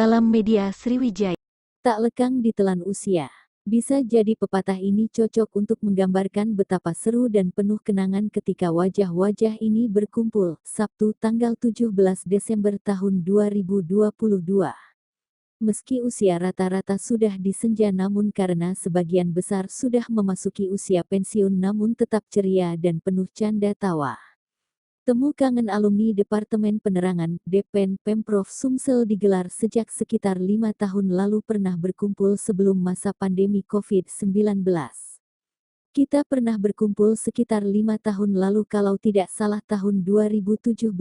Salam Media Sriwijaya. Tak lekang ditelan usia. Bisa jadi pepatah ini cocok untuk menggambarkan betapa seru dan penuh kenangan ketika wajah-wajah ini berkumpul, Sabtu tanggal 17 Desember tahun 2022. Meski usia rata-rata sudah di senja namun karena sebagian besar sudah memasuki usia pensiun namun tetap ceria dan penuh canda tawa. Temu kangen alumni Departemen Penerangan, Depen, Pemprov Sumsel digelar sejak sekitar 5 tahun lalu pernah berkumpul sebelum masa pandemi COVID-19. Kita pernah berkumpul sekitar 5 tahun lalu kalau tidak salah tahun 2017.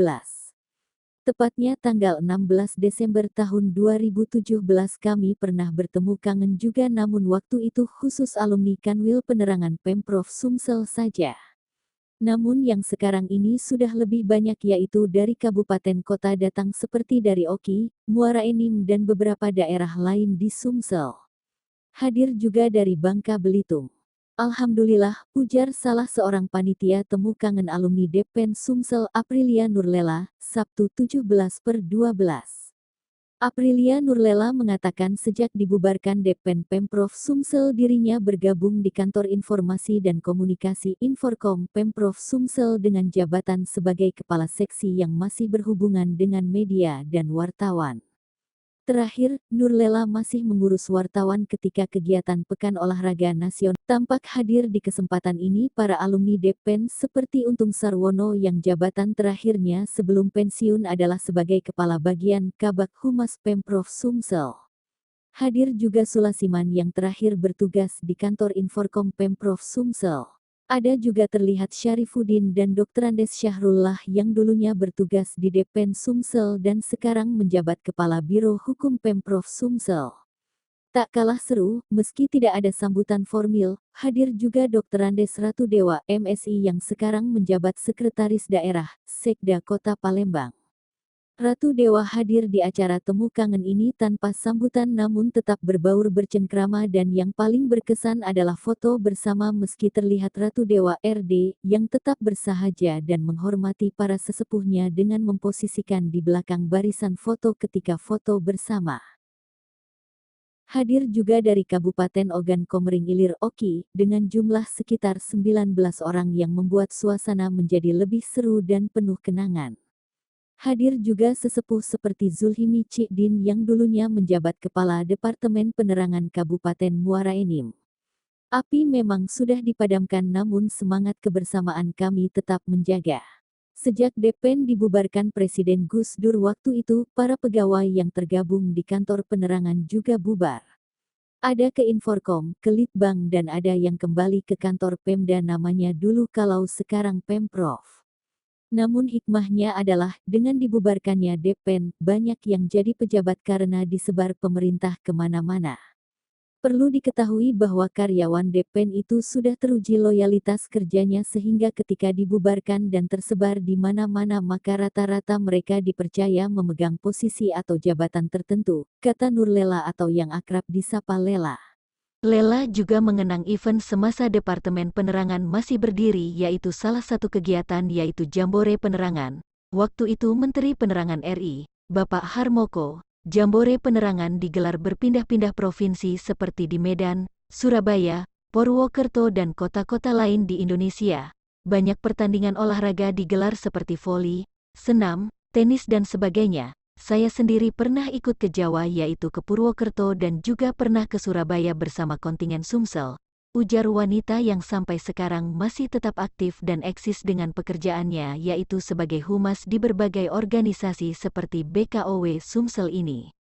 Tepatnya tanggal 16 Desember tahun 2017 kami pernah bertemu kangen juga namun waktu itu khusus alumni Kanwil Penerangan Pemprov Sumsel saja. Namun yang sekarang ini sudah lebih banyak yaitu dari kabupaten kota datang seperti dari Oki, Muara Enim dan beberapa daerah lain di Sumsel. Hadir juga dari Bangka Belitung. Alhamdulillah, ujar salah seorang panitia temu kangen alumni Depen Sumsel Aprilia Nurlela, Sabtu 17/12. Aprilia Nurlela mengatakan sejak dibubarkan Depen Pemprov Sumsel dirinya bergabung di Kantor Informasi dan Komunikasi Inforkom Pemprov Sumsel dengan jabatan sebagai Kepala Seksi yang masih berhubungan dengan media dan wartawan. Terakhir, Nurlela masih mengurus wartawan ketika kegiatan Pekan Olahraga Nasional. Tampak hadir di kesempatan ini para alumni Depen seperti Untung Sarwono yang jabatan terakhirnya sebelum pensiun adalah sebagai Kepala Bagian Kabak Humas Pemprov Sumsel. Hadir juga Sulasiman yang terakhir bertugas di Kantor Inforkom Pemprov Sumsel. Ada juga terlihat Syarifuddin dan Dr. Andes Syahrullah yang dulunya bertugas di Depen Sumsel dan sekarang menjabat Kepala Biro Hukum Pemprov Sumsel. Tak kalah seru, meski tidak ada sambutan formil, hadir juga Dr. Andes Ratudewa MSI yang sekarang menjabat Sekretaris Daerah, Sekda Kota Palembang. Ratudewa hadir di acara temu kangen ini tanpa sambutan namun tetap berbaur bercengkrama dan yang paling berkesan adalah foto bersama meski terlihat Ratudewa RD yang tetap bersahaja dan menghormati para sesepuhnya dengan memposisikan di belakang barisan foto ketika foto bersama. Hadir juga dari Kabupaten Ogan Komering Ilir Oki dengan jumlah sekitar 19 orang yang membuat suasana menjadi lebih seru dan penuh kenangan. Hadir juga sesepuh seperti Zulhimi Cikdin yang dulunya menjabat Kepala Departemen Penerangan Kabupaten Muara Enim. Api memang sudah dipadamkan namun semangat kebersamaan kami tetap menjaga. Sejak Depen dibubarkan Presiden Gus Dur waktu itu, para pegawai yang tergabung di kantor penerangan juga bubar. Ada ke Inforkom, ke Litbang dan ada yang kembali ke kantor Pemda namanya dulu kalau sekarang Pemprov. Namun hikmahnya adalah, dengan dibubarkannya Depen, banyak yang jadi pejabat karena disebar pemerintah kemana-mana. Perlu diketahui bahwa karyawan Depen itu sudah teruji loyalitas kerjanya sehingga ketika dibubarkan dan tersebar di mana-mana maka rata-rata mereka dipercaya memegang posisi atau jabatan tertentu, kata Nurlela atau yang akrab disapa Lela. Lela juga mengenang event semasa Departemen Penerangan masih berdiri yaitu salah satu kegiatan yaitu Jambore Penerangan. Waktu itu Menteri Penerangan RI, Bapak Harmoko, Jambore Penerangan digelar berpindah-pindah provinsi seperti di Medan, Surabaya, Purwokerto dan kota-kota lain di Indonesia. Banyak pertandingan olahraga digelar seperti voli, senam, tenis dan sebagainya. Saya sendiri pernah ikut ke Jawa yaitu ke Purwokerto dan juga pernah ke Surabaya bersama kontingen Sumsel, ujar wanita yang sampai sekarang masih tetap aktif dan eksis dengan pekerjaannya yaitu sebagai humas di berbagai organisasi seperti BKOW Sumsel ini.